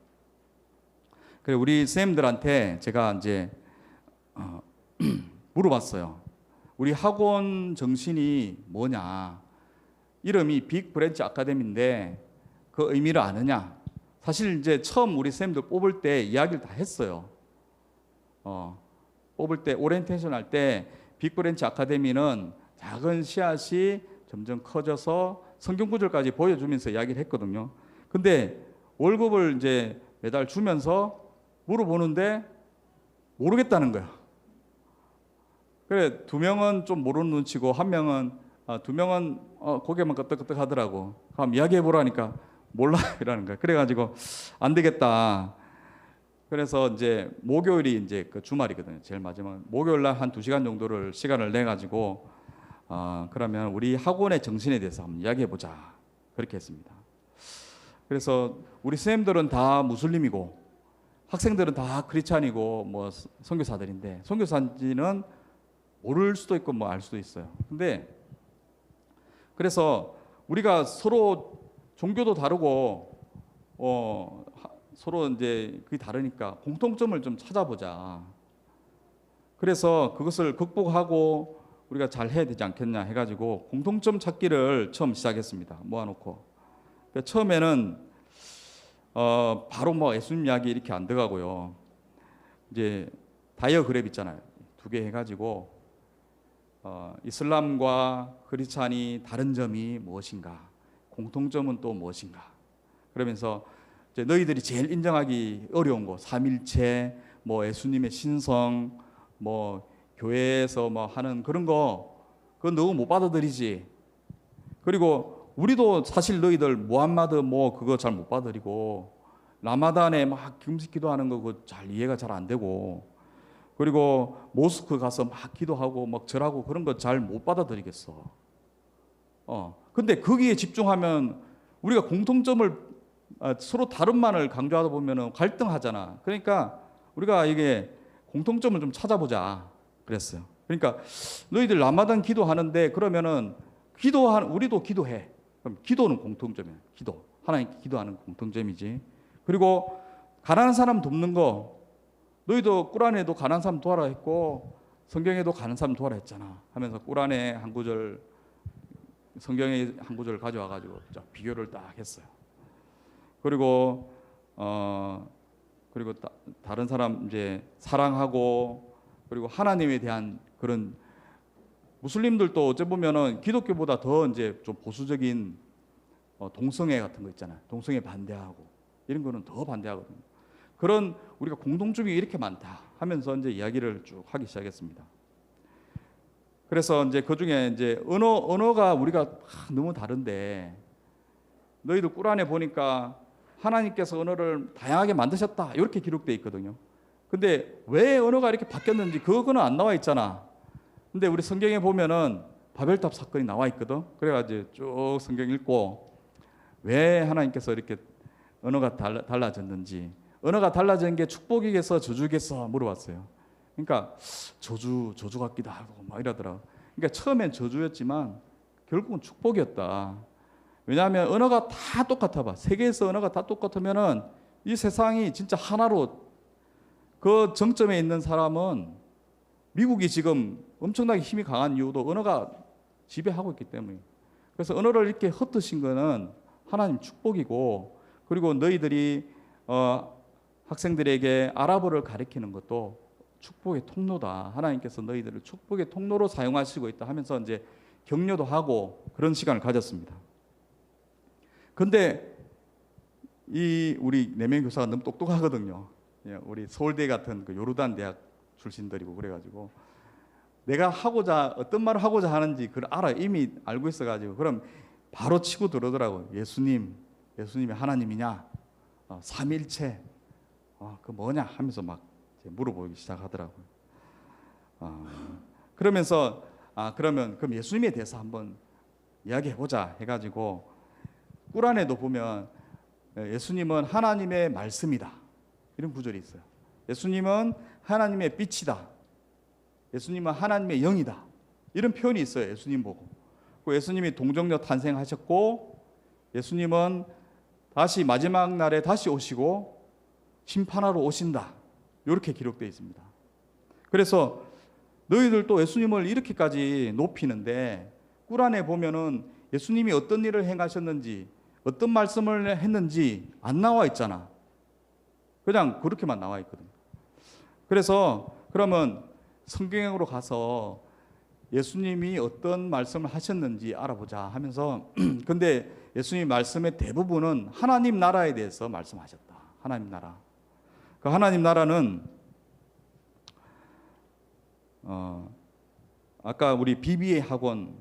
그리고 우리 선생님들한테 제가 이제 물어봤어요. 우리 학원 정신이 뭐냐? 이름이 빅브랜치 아카데미인데 그 의미를 아느냐? 사실 이제 처음 우리 선생님들 뽑을 때 이야기를 다 했어요. 뽑을 때 오리엔테이션 할 때 빅브랜치 아카데미는 작은 씨앗이 점점 커져서 성경 구절까지 보여주면서 이야기를 했거든요. 근데 월급을 이제 매달 주면서 물어보는데 모르겠다는 거야. 그래, 2명은 좀 모르는 눈치고 2명은 고개만 끄덕끄덕 하더라고. 그럼 이야기해 보라니까 몰라 이라는 거야. 그래가지고 안 되겠다. 그래서 이제 목요일이 이제 그 주말이거든요. 제일 마지막 목요일 날 한 2시간 정도를 시간을 내 가지고 그러면 우리 학원의 정신에 대해서 한번 이야기해 보자. 그렇게 했습니다. 그래서 우리 선생님들은 다 무슬림이고 학생들은 다 크리스찬이고 뭐 선교사들인데 선교사인지는 모를 수도 있고 뭐 알 수도 있어요. 근데 그래서 우리가 서로 종교도 다르고 서로 이제 그게 다르니까 공통점을 좀 찾아보자. 그래서 그것을 극복하고 우리가 잘 해야 되지 않겠냐 해가지고 공통점 찾기를 처음 시작했습니다. 모아놓고 처음에는 바로 뭐 예수님 이야기 이렇게 안 들어가고요. 이제 다이어그램 있잖아요. 2개 해가지고 이슬람과 크리스찬이 다른 점이 무엇인가, 공통점은 또 무엇인가. 그러면서 이제 너희들이 제일 인정하기 어려운 거, 삼일체, 뭐 예수님의 신성, 뭐 교회에서 뭐 하는 그런 거, 그건 너무 못 받아들이지. 그리고 우리도 사실 너희들 무함마드 뭐 그거 잘 못 받아들이고 라마단에 막 금식 기도하는 거 그거 잘 이해가 잘 안 되고 그리고 모스크 가서 막 기도하고 막 절하고 그런 거 잘 못 받아들이겠어. 근데 거기에 집중하면 우리가 공통점을 서로 다른만을 강조하다 보면은 갈등하잖아. 그러니까 우리가 이게 공통점을 좀 찾아보자 그랬어요. 그러니까 너희들 라마단 기도하는데 그러면은 우리도 기도해. 그럼 기도는 공통점이야. 기도. 하나님 기도하는 공통점이지. 그리고 가난한 사람 돕는 거 너희도 꾸란에도 가난한 사람 도와라 했고 성경에도 가난한 사람 도와라 했잖아. 하면서 꾸란에 한 구절 성경의 한 구절 가져와 가지고 비교를 딱 했어요. 그리고 다른 사람 이제 사랑하고 그리고 하나님에 대한 그런 무슬림들도 어째 보면은 기독교보다 더 이제 좀 보수적인 동성애 같은 거 있잖아요. 동성애 반대하고 이런 거는 더 반대하거든요. 그런 우리가 공통점이 이렇게 많다 하면서 이제 이야기를 쭉 하기 시작했습니다. 그래서 이제 그 중에 이제 언어가 우리가 너무 다른데 너희들 꾸란에 보니까 하나님께서 언어를 다양하게 만드셨다 이렇게 기록되어 있거든요. 근데 왜 언어가 이렇게 바뀌었는지 그거는 안 나와 있잖아. 근데 우리 성경에 보면은 바벨탑 사건이 나와 있거든. 그래가지고 쭉 성경 읽고 왜 하나님께서 이렇게 언어가 달라졌는지, 언어가 달라진 게 축복이겠어 저주겠어 물어봤어요. 그러니까 저주 같기도 하고 막 이러더라고. 그러니까 처음엔 저주였지만 결국은 축복이었다. 왜냐하면 언어가 다 똑같아 봐. 세계에서 언어가 다 똑같으면은 이 세상이 진짜 하나로, 그 정점에 있는 사람은, 미국이 지금 엄청나게 힘이 강한 이유도 언어가 지배하고 있기 때문에. 그래서 언어를 이렇게 흩으신 거는 하나님 축복이고, 그리고 너희들이 학생들에게 아랍어를 가르치는 것도 축복의 통로다. 하나님께서 너희들을 축복의 통로로 사용하시고 있다 하면서 이제 격려도 하고 그런 시간을 가졌습니다. 근데 이 우리 4명 교사가 너무 똑똑하거든요. 우리 서울대 같은 그 요르단 대학 출신들이고 그래가지고 내가 어떤 말을 하고자 하는지 그걸 이미 알고 있어가지고 그럼 바로 치고 들어오더라고요. 예수님이 하나님이냐? 삼일체 그 뭐냐? 하면서 막 물어보기 시작하더라고요. 그러면서 그러면 예수님에 대해서 한번 이야기해보자 해가지고 꾸란에도 보면 예수님은 하나님의 말씀이다 이런 구절이 있어요. 예수님은 하나님의 빛이다. 예수님은 하나님의 영이다. 이런 표현이 있어요. 예수님 보고. 예수님이 동정녀 탄생하셨고 예수님은 다시 마지막 날에 다시 오시고 심판하러 오신다. 이렇게 기록되어 있습니다. 그래서 너희들도 예수님을 이렇게까지 높이는데 꾸란에 보면은 예수님이 어떤 일을 행하셨는지 어떤 말씀을 했는지 안 나와 있잖아. 그냥 그렇게만 나와 있거든요. 그래서 그러면 성경으로 가서 예수님이 어떤 말씀을 하셨는지 알아보자 하면서 근데 예수님 말씀의 대부분은 하나님 나라에 대해서 말씀하셨다. 하나님 나라. 그 하나님 나라는 아까 우리 비비의 학원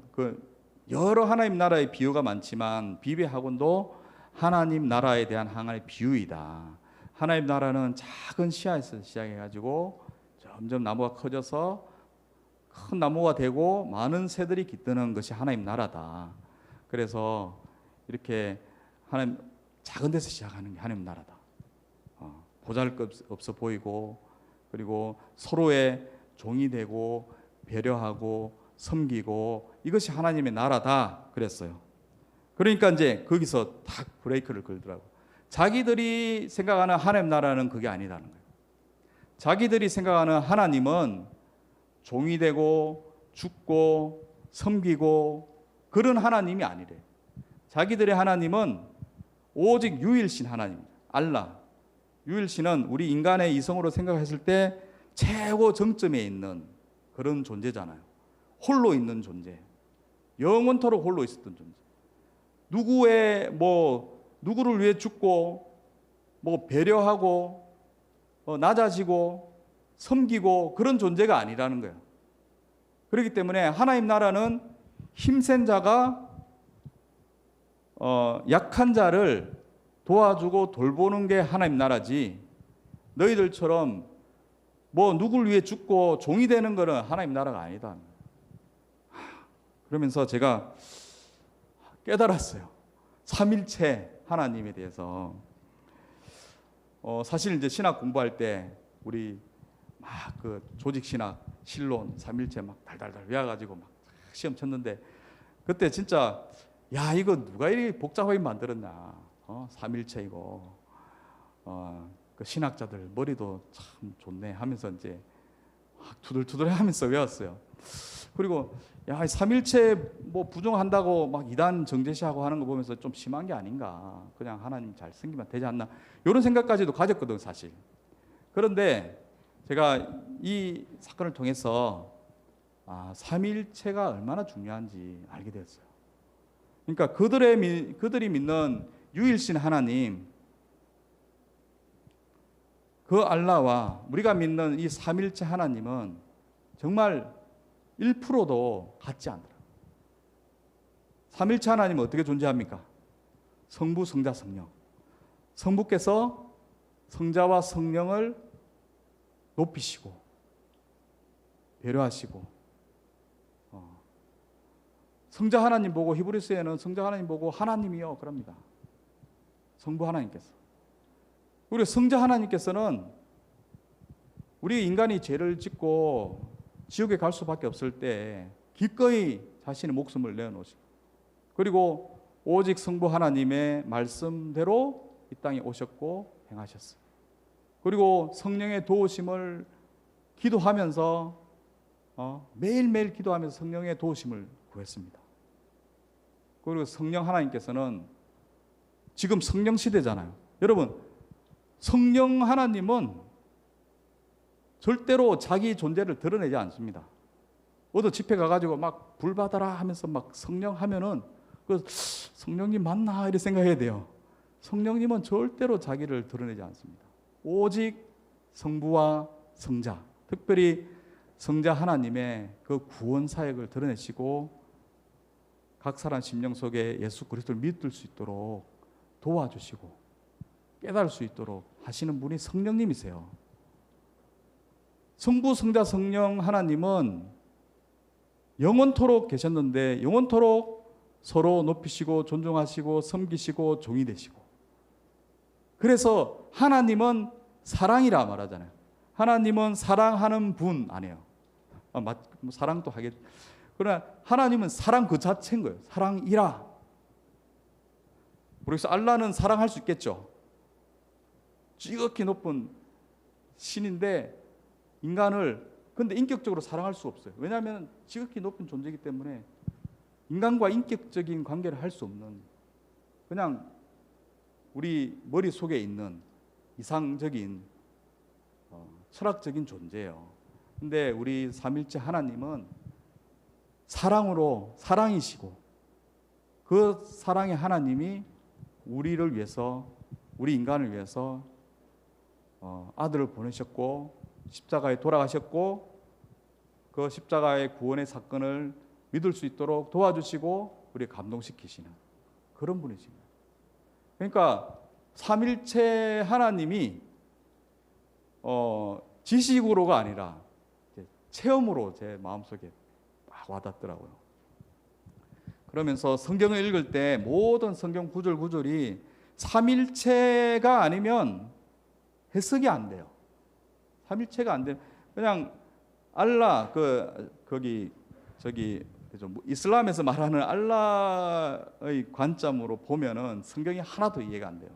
여러 하나님 나라의 비유가 많지만 비비의 학원도 하나님 나라에 대한 하나의 비유이다. 하나님 나라는 작은 씨앗에서 시작해가지고 점점 나무가 커져서 큰 나무가 되고 많은 새들이 깃드는 것이 하나님 나라다. 그래서 이렇게 하나님 작은 데서 시작하는 게 하나님 나라다. 보잘것없어 보이고 그리고 서로의 종이 되고 배려하고 섬기고 이것이 하나님의 나라다 그랬어요. 그러니까 이제 거기서 딱 브레이크를 걸더라고. 자기들이 생각하는 하나님 나라는 그게 아니라는 거예요. 자기들이 생각하는 하나님은 종이 되고 죽고 섬기고 그런 하나님이 아니래. 자기들의 하나님은 오직 유일신 하나님입니다. 알라. 유일신은 우리 인간의 이성으로 생각했을 때 최고 정점에 있는 그런 존재잖아요. 홀로 있는 존재. 영원토록 홀로 있었던 존재. 누구를 위해 죽고 배려하고 낮아지고 섬기고 그런 존재가 아니라는 거예요. 그렇기 때문에 하나님 나라는 힘센 자가 약한 자를 도와주고 돌보는 게 하나님 나라지 너희들처럼 누구를 위해 죽고 종이 되는 거는 하나님 나라가 아니다. 그러면서 제가 깨달았어요. 삼일체 하나님에 대해서. 사실 이제 신학 공부할 때 우리 막 그 조직 신학, 신론, 삼일체 막 달달달 외워가지고 막 시험 쳤는데 그때 진짜 야 이거 누가 이렇게 복잡하게 만들었나? 삼일체 이거. 그 신학자들 머리도 참 좋네 하면서 이제 막 투덜투덜하면서 외웠어요. 그리고 야 삼일체 부정한다고 막 이단 정제시하고 하는 거 보면서 좀 심한 게 아닌가. 그냥 하나님 잘 섬기면 되지 않나. 이런 생각까지도 가졌거든 사실. 그런데 제가 이 사건을 통해서 삼일체가 얼마나 중요한지 알게 됐어요. 그러니까 그들이 믿는 유일신 하나님, 그 알라와 우리가 믿는 이 삼일체 하나님은 정말 1%도 같지 않더라. 삼일체 하나님은 어떻게 존재합니까? 성부, 성자, 성령. 성부께서 성자와 성령을 높이시고 배려하시고 성자 하나님 보고 히브리서에는 성자 하나님 보고 하나님이요 그럽니다. 성부 하나님께서. 그리고 성자 하나님께서는 우리 인간이 죄를 짓고 지옥에 갈 수밖에 없을 때 기꺼이 자신의 목숨을 내어놓으시고 그리고 오직 성부 하나님의 말씀대로 이 땅에 오셨고 행하셨어요. 그리고 성령의 도우심을 기도하면서 매일매일 기도하면서 성령의 도우심을 구했습니다. 그리고 성령 하나님께서는 지금 성령 시대잖아요. 여러분, 성령 하나님은 절대로 자기 존재를 드러내지 않습니다. 어디 집회 가가지고 막 불 받아라 하면서 막 성령 하면은 그 성령님 맞나 이렇게 생각해야 돼요. 성령님은 절대로 자기를 드러내지 않습니다. 오직 성부와 성자, 특별히 성자 하나님의 그 구원 사역을 드러내시고 각 사람 심령 속에 예수 그리스도를 믿을 수 있도록 도와주시고 깨달을 수 있도록 하시는 분이 성령님이세요. 성부, 성자, 성령 하나님은 영원토록 계셨는데 영원토록 서로 높이시고 존중하시고 섬기시고 종이 되시고, 그래서 하나님은 사랑이라 말하잖아요. 하나님은 사랑하는 분 아니에요. 사랑도 하겠. 그러나 하나님은 사랑 그 자체인 거예요. 사랑이라. 그래서 알라는 사랑할 수 있겠죠. 지극히 높은 신인데 인간을 근데 인격적으로 사랑할 수 없어요. 왜냐하면 지극히 높은 존재이기 때문에 인간과 인격적인 관계를 할 수 없는, 그냥 우리 머릿속에 있는 이상적인 철학적인 존재예요. 근데 우리 삼일째 하나님은 사랑으로 사랑이시고 그 사랑의 하나님이 우리를 위해서, 우리 인간을 위해서 아들을 보내셨고 십자가에 돌아가셨고 그 십자가의 구원의 사건을 믿을 수 있도록 도와주시고 우리 감동시키시는 그런 분이십니다. 그러니까 삼일체 하나님이 지식으로가 아니라 체험으로 제 마음속에 막 와닿더라고요. 그러면서 성경을 읽을 때 모든 성경 구절 구절이 삼일체가 아니면 해석이 안 돼요. 삼일체가 안 돼요. 그냥 알라 이슬람에서 말하는 알라의 관점으로 보면은 성경이 하나도 이해가 안 돼요.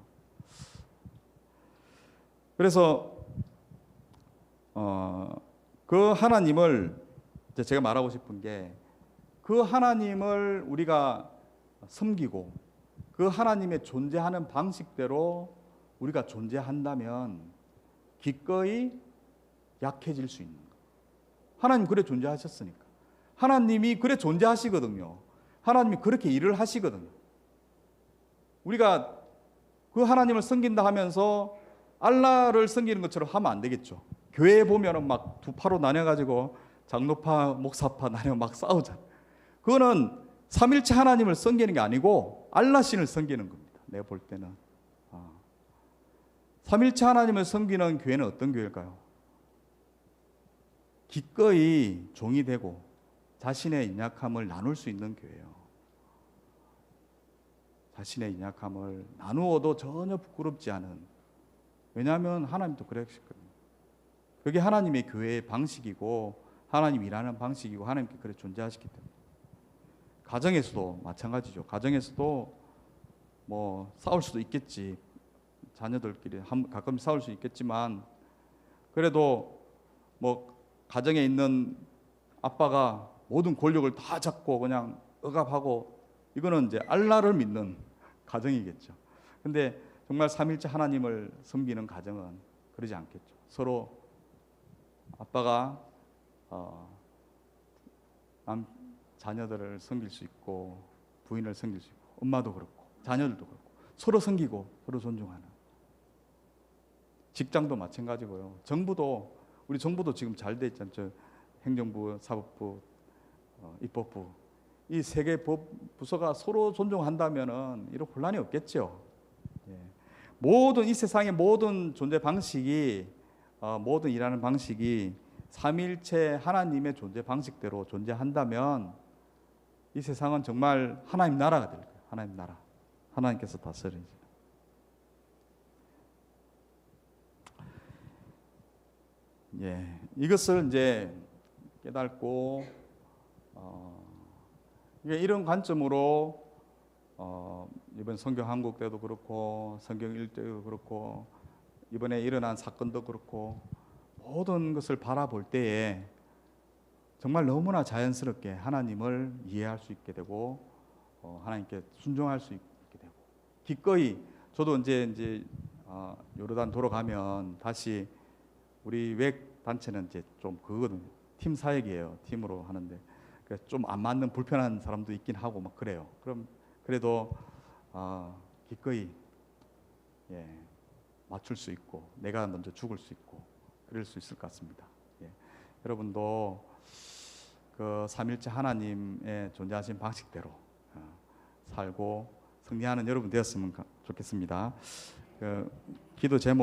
그래서 그 하나님을 제가 말하고 싶은 게, 그 하나님을 우리가 섬기고 그 하나님의 존재하는 방식대로 우리가 존재한다면 기꺼이 약해질 수 있는 거예요. 하나님 그래 존재하셨으니까. 하나님이 그래 존재하시거든요. 하나님이 그렇게 일을 하시거든요. 우리가 그 하나님을 섬긴다 하면서 알라를 섬기는 것처럼 하면 안 되겠죠. 교회에 보면은 막 두 파로 나뉘어가지고 장로파, 목사파 나뉘어 막 싸우잖아요. 그거는 삼일체 하나님을 섬기는 게 아니고 알라신을 섬기는 겁니다. 내가 볼 때는. 삼일체 하나님을 섬기는 교회는 어떤 교회일까요? 기꺼이 종이 되고 자신의 연약함을 나눌 수 있는 교회예요. 자신의 연약함을 나누어도 전혀 부끄럽지 않은. 왜냐하면 하나님도 그러셨거든요. 그게 하나님의 교회의 방식이고 하나님 일하는 방식이고 하나님께 그렇게 존재하시기 때문에. 가정에서도 마찬가지죠. 가정에서도 뭐 싸울 수도 있겠지. 자녀들끼리 가끔 싸울 수 있겠지만 그래도 뭐 가정에 있는 아빠가 모든 권력을 다 잡고 그냥 억압하고, 이거는 이제 알라를 믿는 가정이겠죠. 근데 정말 삼일째 하나님을 섬기는 가정은 그러지 않겠죠. 서로 아빠가 자녀들을 섬길 수 있고 부인을 섬길 수 있고 엄마도 그렇고 자녀들도 그렇고 서로 섬기고 서로 존중하는. 직장도 마찬가지고요. 정부도, 우리 정부도 지금 잘 돼 있잖아요. 행정부, 사법부, 입법부, 이 세 개 부서가 서로 존중한다면은 이런 혼란이 없겠죠. 모든 이 세상의 모든 존재 방식이, 모든 일하는 방식이 삼일체 하나님의 존재 방식대로 존재한다면 이 세상은 정말 하나님 나라가 될 거예요. 하나님 나라, 하나님께서 다스리는. 이것을 이제 깨닫고 이런 관점으로 이번 성경 한국 때도 그렇고 성경 일대도 그렇고 이번에 일어난 사건도 그렇고 모든 것을 바라볼 때에 정말 너무나 자연스럽게 하나님을 이해할 수 있게 되고 하나님께 순종할 수 있게 되고 기꺼이 저도 이제 요르단 돌아가면 다시 우리 외 단체는 이제 좀 그거거든요. 팀 사역이에요. 팀으로 하는데 좀 안 맞는 불편한 사람도 있긴 하고 막 그래요. 그럼 그래도 기꺼이 예, 맞출 수 있고 내가 먼저 죽을 수 있고 그럴 수 있을 것 같습니다. 예. 여러분도 그 삼일째 하나님의 존재하신 방식대로 살고 승리하는 여러분 되었으면 좋겠습니다. 그 기도 제목